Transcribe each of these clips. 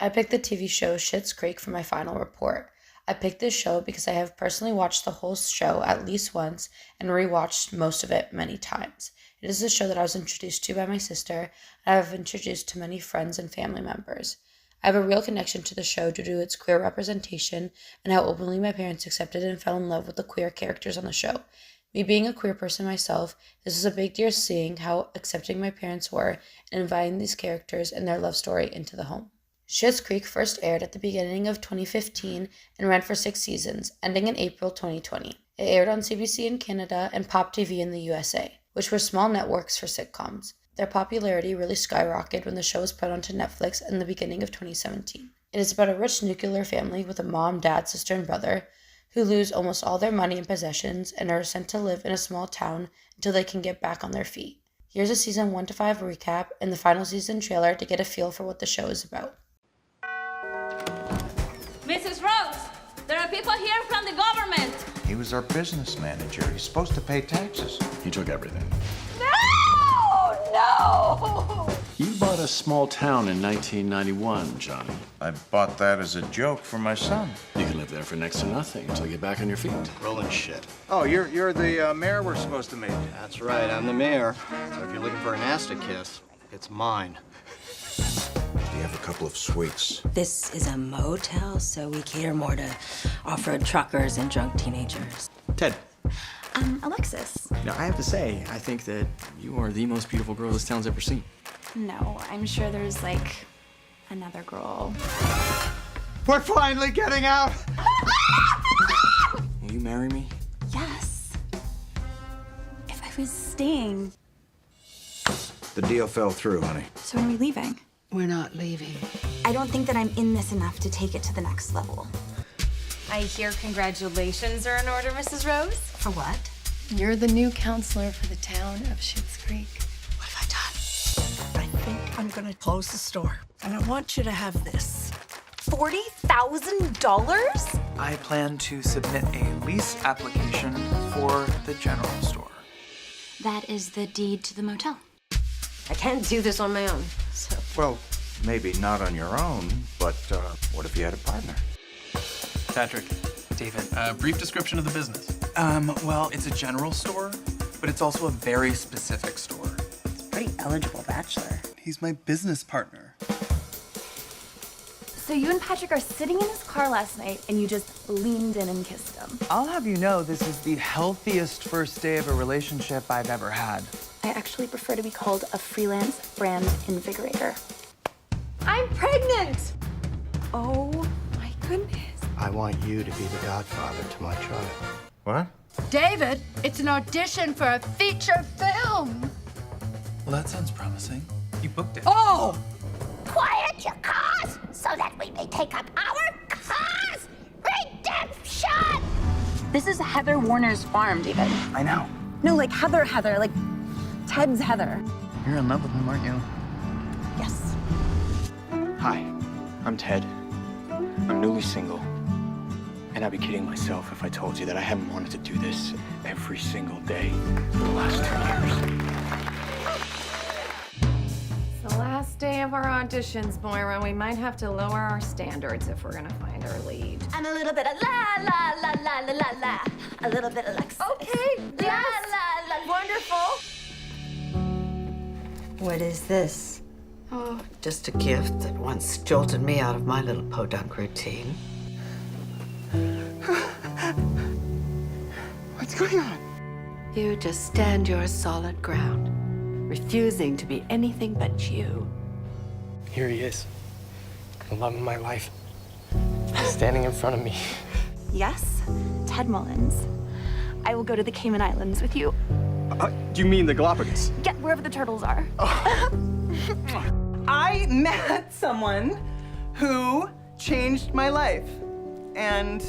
I picked the TV show Schitt's Creek for my final report. I picked this show because I have personally watched the whole show at least once and rewatched most of it many times. It is a show that I was introduced to by my sister, and I have introduced to many friends and family members. I have a real connection to the show due to its queer representation and how openly my parents accepted and fell in love with the queer characters on the show. Me being a queer person myself, this was a big deal seeing how accepting my parents were and inviting these characters and their love story into the home. Schitt's Creek first aired at the beginning of 2015 and ran for 6 seasons, ending in April 2020. It aired on CBC in Canada and Pop TV in the USA, which were small networks for sitcoms. Their popularity really skyrocketed when the show was put onto Netflix in the beginning of 2017. It is about a rich nuclear family with a mom, dad, sister, and brother who lose almost all their money and possessions and are sent to live in a small town until they can get back on their feet. Here's a season 1 to 5 recap and the final season trailer to get a feel for what the show is about. Mrs. Rose, there are people here from the government. He was our business manager. He's supposed to pay taxes. He took everything. No! You bought a small town in 1991, Johnny. I bought that as a joke for my son. You can live there for next to nothing until you get back on your feet. Rolling shit. Oh, you're the mayor we're supposed to meet. That's right, I'm the mayor. So if you're looking for an ass to kiss, it's mine. Do you have a couple of sweets? This is a motel, so we cater more to off-road truckers and drunk teenagers. Ted. Alexis. Now, I have to say, I think that you are the most beautiful girl this town's ever seen. No, I'm sure there's, like, another girl. We're finally getting out! Will you marry me? Yes. If I was staying. The deal fell through, honey. So when are we leaving? We're not leaving. I don't think that I'm in this enough to take it to the next level. I hear congratulations are in order, Mrs. Rose. For what? You're the new counselor for the town of Schitt's Creek. What have I done? I think I'm gonna close the store, and I want you to have this. $40,000? I plan to submit a lease application for the general store. That is the deed to the motel. I can't do this on my own, so... Well, maybe not on your own, but what if you had a partner? Patrick. David. Brief description of the business. Well, it's a general store, but it's also a very specific store. Pretty eligible bachelor. He's my business partner. So you and Patrick are sitting in his car last night, and you just leaned in and kissed him. I'll have you know this is the healthiest first day of a relationship I've ever had. I actually prefer to be called a freelance brand invigorator. I'm pregnant! Oh my goodness. I want you to be the godfather to my child. What? David, it's an audition for a feature film. Well, that sounds promising. You booked it. Oh! Quiet your cars so that we may take up our cars! Redemption! This is Heather Warner's farm, David. I know. No, like Heather, like Ted's Heather. You're in love with him, aren't you? Yes. Hi, I'm Ted. I'm newly single. And I'd be kidding myself if I told you that I haven't wanted to do this every single day for the last 2 years. It's the last day of our auditions, Moira. We might have to lower our standards if we're gonna find our lead. And a little bit of la la la la la la la. A little bit of Alexis. Okay, La la la. wonderful. What is this? Oh, Just a gift that once jolted me out of my little podunk routine. What's going on? You just stand your solid ground, refusing to be anything but you. Here he is, the love of my life, standing in front of me. Yes, Ted Mullins. I will go to the Cayman Islands with you. Do you mean the Galapagos? Get wherever the turtles are. I met someone who changed my life, and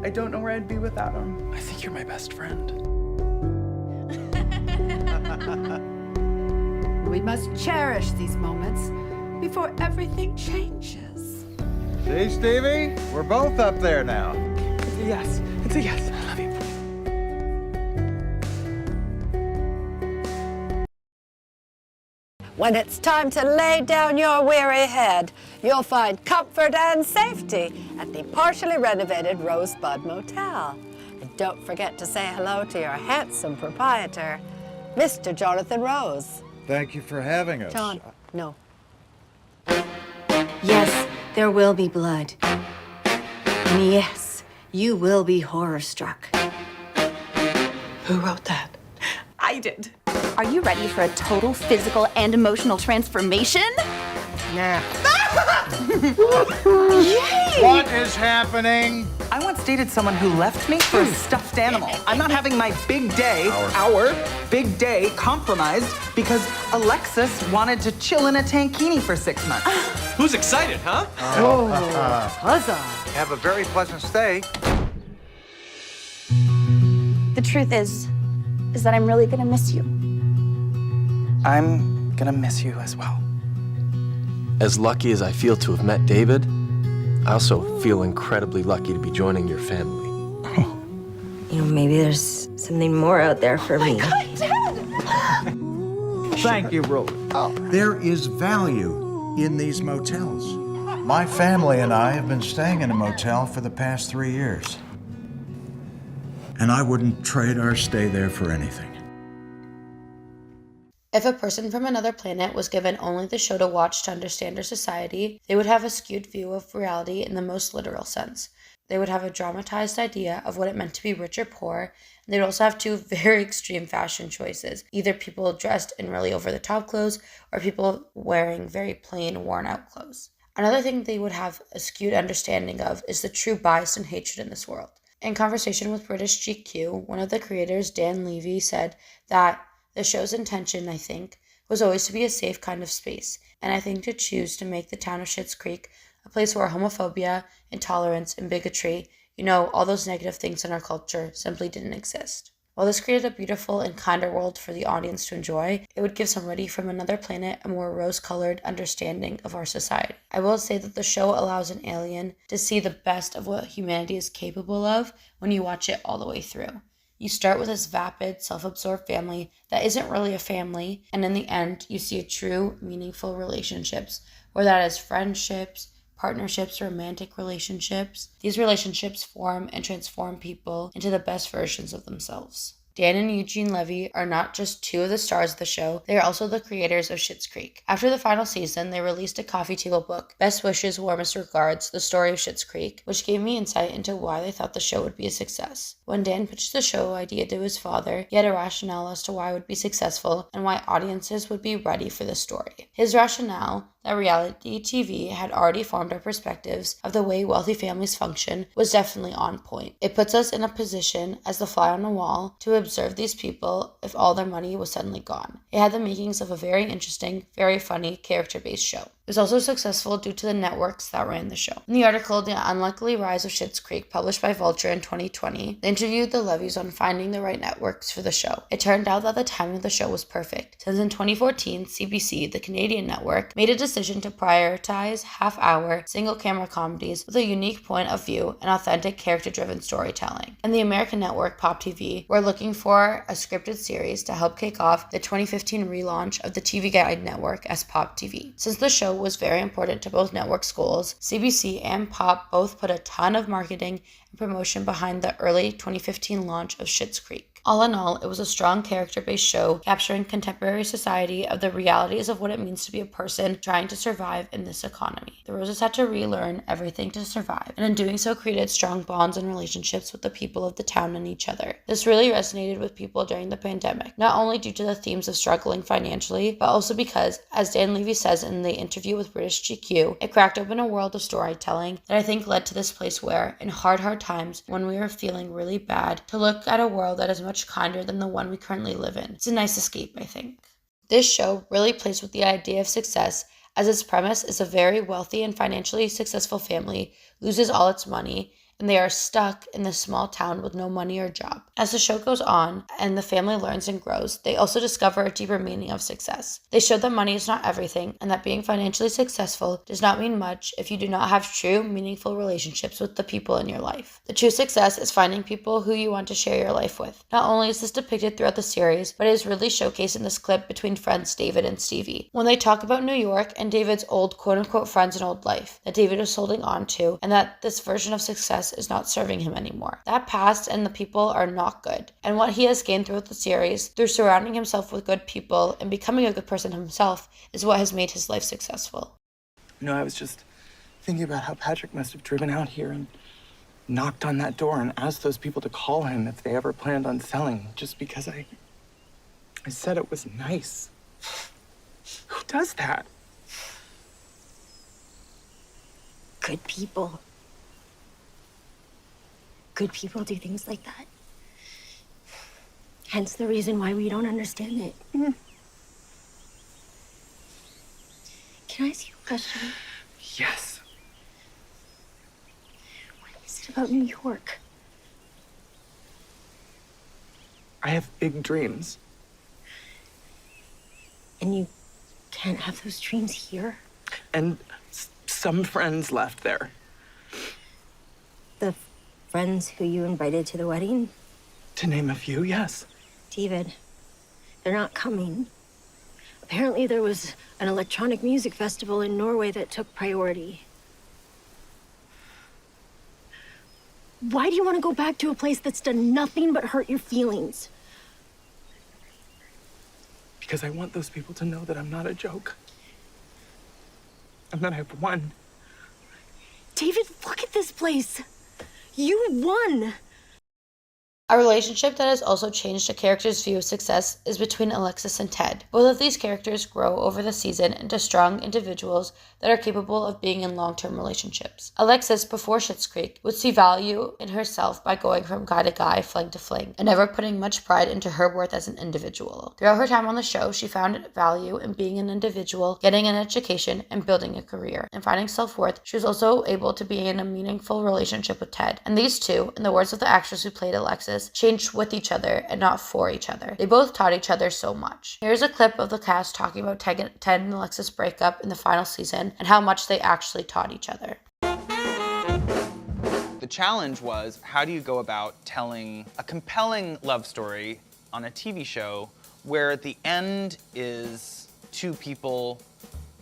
I don't know where I'd be without him. I think you're my best friend. We must cherish these moments before everything changes. See, Stevie? We're both up there now. It's a yes. It's a yes. I love you. When it's time to lay down your weary head, you'll find comfort and safety at the partially renovated Rosebud Motel. And don't forget to say hello to your handsome proprietor, Mr. Jonathan Rose. Thank you for having us. John, no. Yes, there will be blood. And yes, you will be horror-struck. Who wrote that? I did. Are you ready for a total physical and emotional transformation? Nah. Yay! What is happening? I once dated someone who left me for a stuffed animal. I'm not having my big day, our big day, compromised because Alexis wanted to chill in a tankini for 6 months. Who's excited, huh? Huzzah. Have a very pleasant stay. The truth is that I'm really gonna miss you. I'm gonna miss you as well. As lucky as I feel to have met David, I also feel incredibly lucky to be joining your family. You know, maybe there's something more out there for me. Thank you, Rose. There is value in these motels. My family and I have been staying in a motel for the past 3 years. And I wouldn't trade our stay there for anything. If a person from another planet was given only the show to watch to understand our society, they would have a skewed view of reality in the most literal sense. They would have a dramatized idea of what it meant to be rich or poor, and they'd also have two very extreme fashion choices, either people dressed in really over-the-top clothes or people wearing very plain, worn-out clothes. Another thing they would have a skewed understanding of is the true bias and hatred in this world. In conversation with British GQ, one of the creators, Dan Levy, said that the show's intention, I think, was always to be a safe kind of space, and I think to choose to make the town of Schitt's Creek a place where homophobia, intolerance, and bigotry, all those negative things in our culture, simply didn't exist. While this created a beautiful and kinder world for the audience to enjoy, it would give somebody from another planet a more rose-colored understanding of our society. I will say that the show allows an alien to see the best of what humanity is capable of when you watch it all the way through. You start with this vapid, self-absorbed family that isn't really a family, and in the end, you see a true, meaningful relationships, whether that is friendships, partnerships, romantic relationships. These relationships form and transform people into the best versions of themselves. Dan and Eugene Levy are not just two of the stars of the show, they are also the creators of Schitt's Creek. After the final season, they released a coffee table book, Best Wishes, Warmest Regards, The Story of Schitt's Creek, which gave me insight into why they thought the show would be a success. When Dan pitched the show idea to his father, he had a rationale as to why it would be successful and why audiences would be ready for the story. His rationale, that reality TV had already formed our perspectives of the way wealthy families function, was definitely on point. It puts us in a position as the fly on the wall to observe these people if all their money was suddenly gone. It had the makings of a very interesting, very funny, character-based show. It was also successful due to the networks that ran the show. In the article, The Unlikely Rise of Schitt's Creek, published by Vulture in 2020, they interviewed the Levys on finding the right networks for the show. It turned out that the timing of the show was perfect, since in 2014, CBC, the Canadian network, made a decision to prioritize half-hour, single-camera comedies with a unique point of view and authentic character-driven storytelling. And the American network, Pop TV, were looking for a scripted series to help kick off the 2015 relaunch of the TV Guide network as Pop TV. Since the show was very important to both network schools, CBC and Pop both put a ton of marketing and promotion behind the early 2015 launch of Schitt's Creek. All in all, it was a strong character-based show capturing contemporary society of the realities of what it means to be a person trying to survive in this economy. The Roses had to relearn everything to survive, and in doing so created strong bonds and relationships with the people of the town and each other. This really resonated with people during the pandemic, not only due to the themes of struggling financially, but also because, as Dan Levy says in the interview with British GQ, it cracked open a world of storytelling that I think led to this place where, in hard times, when we were feeling really bad, to look at a world that is much kinder than the one we currently live in. It's a nice escape, I think. This show really plays with the idea of success, as its premise is a very wealthy and financially successful family loses all its money and they are stuck in this small town with no money or job. As the show goes on and the family learns and grows, they also discover a deeper meaning of success. They show that money is not everything and that being financially successful does not mean much if you do not have true, meaningful relationships with the people in your life. The true success is finding people who you want to share your life with. Not only is this depicted throughout the series, but it is really showcased in this clip between friends David and Stevie, when they talk about New York and David's old quote-unquote friends and old life that David is holding on to, and that this version of success is not serving him anymore. That past and the people are not good, and what he has gained throughout the series, through surrounding himself with good people and becoming a good person himself, is what has made his life successful. You know, I was just thinking about how Patrick must have driven out here and knocked on that door and asked those people to call him if they ever planned on selling, just because I said it was nice. Who does that? Good people. Good people do things like that. Hence the reason why we don't understand it. Can I ask you a question? Yes. What is it about New York? I have big dreams. And you can't have those dreams here? And some friends left there. The friends who you invited to the wedding? To name a few, yes. David, they're not coming. Apparently there was an electronic music festival in Norway that took priority. Why do you want to go back to a place that's done nothing but hurt your feelings? Because I want those people to know that I'm not a joke. And that I've won. David, look at this place. You won. A relationship that has also changed a character's view of success is between Alexis and Ted. Both of these characters grow over the season into strong individuals that are capable of being in long-term relationships. Alexis, before Schitt's Creek, would see value in herself by going from guy to guy, fling to fling, and never putting much pride into her worth as an individual. Throughout her time on the show, she found value in being an individual, getting an education, and building a career. And finding self-worth, she was also able to be in a meaningful relationship with Ted. And these two, in the words of the actress who played Alexis, changed with each other and not for each other. They both taught each other so much. Here's a clip of the cast talking about Ted and Alexis' breakup in the final season and how much they actually taught each other. The challenge was, how do you go about telling a compelling love story on a TV show where the end is two people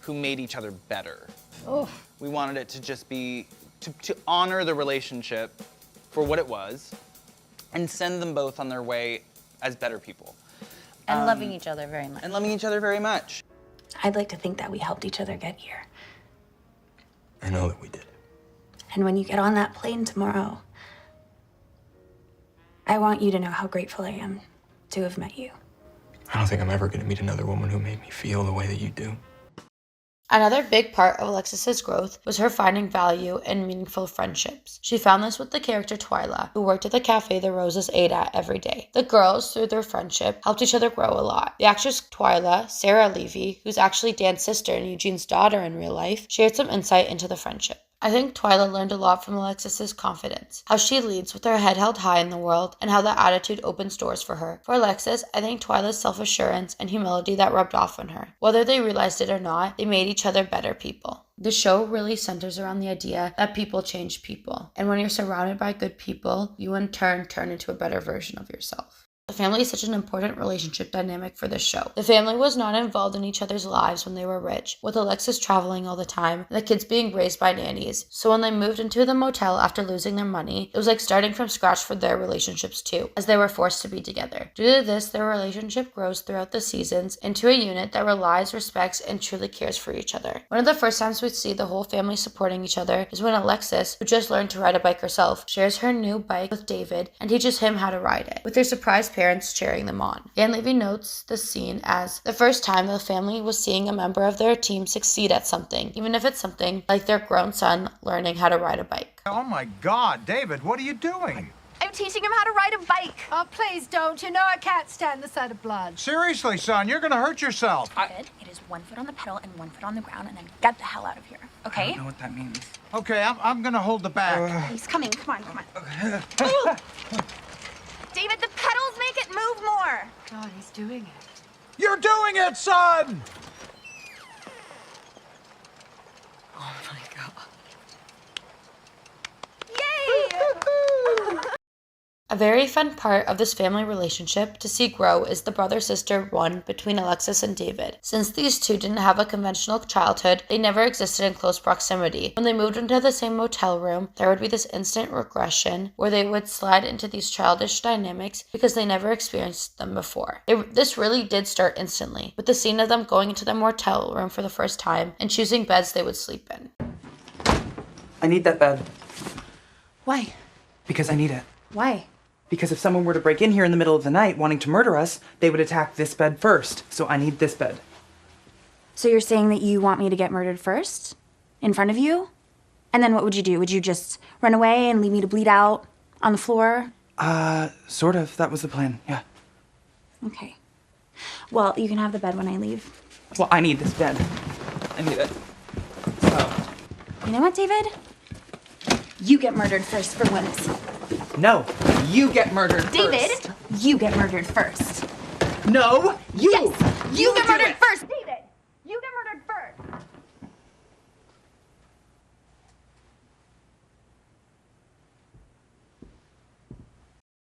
who made each other better? Oh. We wanted it to just be, to honor the relationship for what it was, and send them both on their way as better people. And loving each other very much. And loving each other very much. I'd like to think that we helped each other get here. I know that we did. And when you get on that plane tomorrow, I want you to know how grateful I am to have met you. I don't think I'm ever going to meet another woman who made me feel the way that you do. Another big part of Alexis's growth was her finding value in meaningful friendships. She found this with the character Twyla, who worked at the cafe the Roses ate at every day. The girls, through their friendship, helped each other grow a lot. The actress Twyla, Sarah Levy, who's actually Dan's sister and Eugene's daughter in real life, shared some insight into the friendship. I think Twyla learned a lot from Alexis's confidence, how she leads with her head held high in the world, and how that attitude opens doors for her. For Alexis, I think Twyla's self-assurance and humility that rubbed off on her. Whether they realized it or not, they made each other better people. The show really centers around the idea that people change people, and when you're surrounded by good people, you in turn turn into a better version of yourself. The family is such an important relationship dynamic for this show. The family was not involved in each other's lives when they were rich, with Alexis traveling all the time and the kids being raised by nannies. So when they moved into the motel after losing their money, it was like starting from scratch for their relationships too, as they were forced to be together. Due to this, their relationship grows throughout the seasons into a unit that relies, respects, and truly cares for each other. One of the first times we see the whole family supporting each other is when Alexis, who just learned to ride a bike herself, shares her new bike with David and teaches him how to ride it, with their surprise parents cheering them on. Dan Levy notes the scene as the first time the family was seeing a member of their team succeed at something, even if it's something like their grown son learning how to ride a bike. Oh my God, David, what are you doing? I'm teaching him how to ride a bike. Oh, please don't. You know I can't stand the sight of blood. Seriously, son, you're gonna hurt yourself. David, it is 1 foot on the pedal and 1 foot on the ground, and then get the hell out of here. Okay. I don't know what that means. Okay, I'm gonna hold the bag. He's coming. Come on, come on. David, the pedals make it move more. God, he's doing it. You're doing it, son! Oh my God. Yay! A very fun part of this family relationship to see grow is the brother-sister one between Alexis and David. Since these two didn't have a conventional childhood, they never existed in close proximity. When they moved into the same motel room, there would be this instant regression where they would slide into these childish dynamics because they never experienced them before. This really did start instantly, with the scene of them going into the motel room for the first time and choosing beds they would sleep in. I need that bed. Why? Because I need it. Why? Because if someone were to break in here in the middle of the night wanting to murder us, they would attack this bed first. So I need this bed. So you're saying that you want me to get murdered first? In front of you? And then what would you do? Would you just run away and leave me to bleed out on the floor? Sort of. That was the plan, yeah. Okay. Well, you can have the bed when I leave. Well, I need this bed. I need it. So. You know what, David? You get murdered first for once. No, you get murdered David, first. you get murdered first. No, you! Yes, you get murdered first! David, you get murdered first!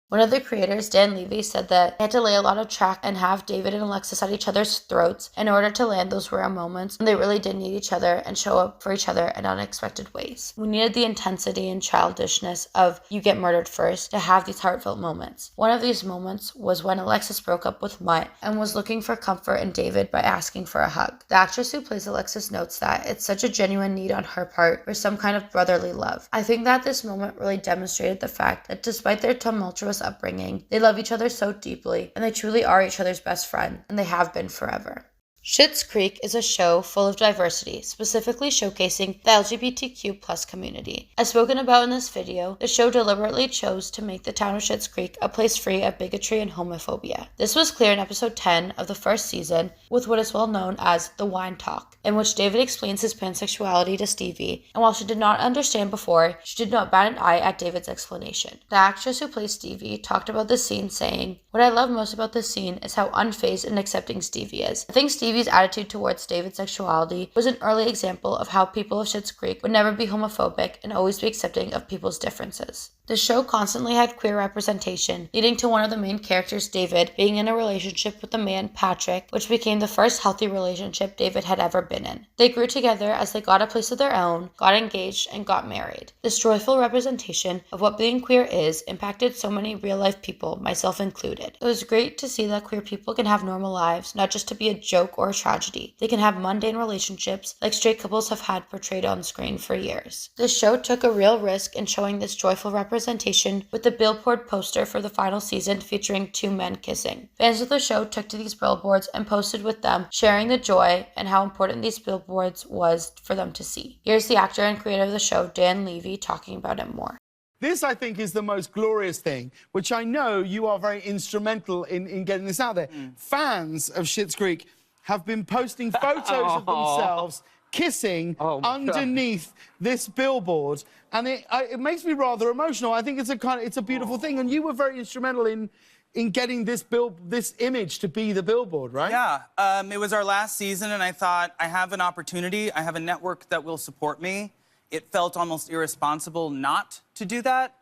One of the creators, Dan Levy, said that they had to lay a lot of track and have David and Alexis at each other's throats in order to land those rare moments when they really did need each other and show up for each other in unexpected ways. We needed the intensity and childishness of You Get Murdered First to have these heartfelt moments. One of these moments was when Alexis broke up with Mutt and was looking for comfort in David by asking for a hug. The actress who plays Alexis notes that it's such a genuine need on her part for some kind of brotherly love. I think that this moment really demonstrated the fact that despite their tumultuous upbringing, they love each other so deeply, and they truly are each other's best friend, and they have been forever. Schitt's Creek is a show full of diversity, specifically showcasing the LGBTQ+ community. As spoken about in this video, the show deliberately chose to make the town of Schitt's Creek a place free of bigotry and homophobia. This was clear in episode 10 of the first season with what is well known as the Wine Talk, in which David explains his pansexuality to Stevie, and while she did not understand before, she did not bat an eye at David's explanation. The actress who plays Stevie talked about the scene saying, "What I love most about this scene is how unfazed and accepting Stevie is. I think Stevie's attitude towards David's sexuality was an early example of how people of Schitt's Creek would never be homophobic and always be accepting of people's differences." The show constantly had queer representation, leading to one of the main characters, David, being in a relationship with the man, Patrick, which became the first healthy relationship David had ever been in. They grew together as they got a place of their own, got engaged, and got married. This joyful representation of what being queer is impacted so many real-life people, myself included. It was great to see that queer people can have normal lives, not just to be a joke or a tragedy. They can have mundane relationships like straight couples have had portrayed on screen for years. This show took a real risk in showing this joyful representation with the billboard poster for the final season featuring two men kissing. Fans of the show took to these billboards and posted with them, sharing the joy and how important these billboards was for them to see. Here's the actor and creator of the show, Dan Levy, talking about it more. This, I think, is the most glorious thing, which I know you are very instrumental in getting this out there. Fans of Schitt's Creek have been posting photos of themselves kissing underneath this billboard, and it makes me rather emotional. I think it's a beautiful thing, and you were very instrumental in getting this image to be the billboard, right? Yeah, it was our last season, and I thought, I have an opportunity. I have a network that will support me. It felt almost irresponsible not to do that,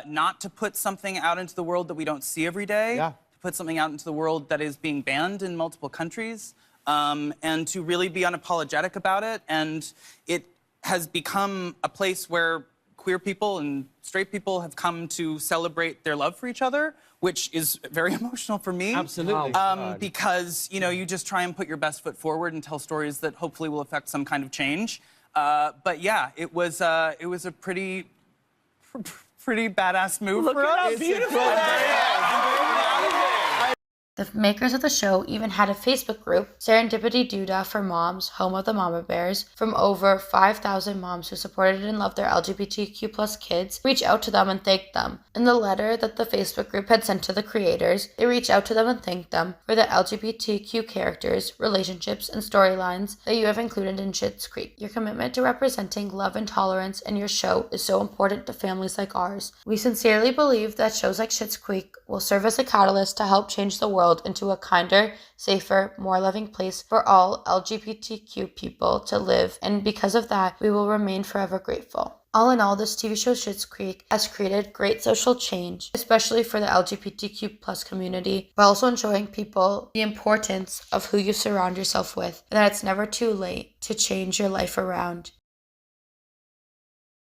not to put something out into the world that we don't see every day, to put something out into the world that is being banned in multiple countries. And to really be unapologetic about it. And it has become a place where queer people and straight people have come to celebrate their love for each other, which is very emotional for me. Absolutely. Because, you know, you just try and put your best foot forward and tell stories that hopefully will affect some kind of change. But yeah, it was a pretty badass move for us. Look at how beautiful that is. The makers of the show even had a Facebook group, Serendipity Doodah for Moms, Home of the Mama Bears, from over 5,000 moms who supported and loved their LGBTQ plus kids, reach out to them and thank them. In the letter that the Facebook group had sent to the creators, they reached out to them and thanked them for the LGBTQ characters, relationships, and storylines that you have included in Schitt's Creek. Your commitment to representing love and tolerance in your show is so important to families like ours. We sincerely believe that shows like Schitt's Creek will serve as a catalyst to help change the world into a kinder, safer, more loving place for all LGBTQ people to live, and because of that, we will remain forever grateful. All in all, this TV show Schitt's Creek has created great social change, especially for the LGBTQ plus community, but also showing people the importance of who you surround yourself with, and that it's never too late to change your life around.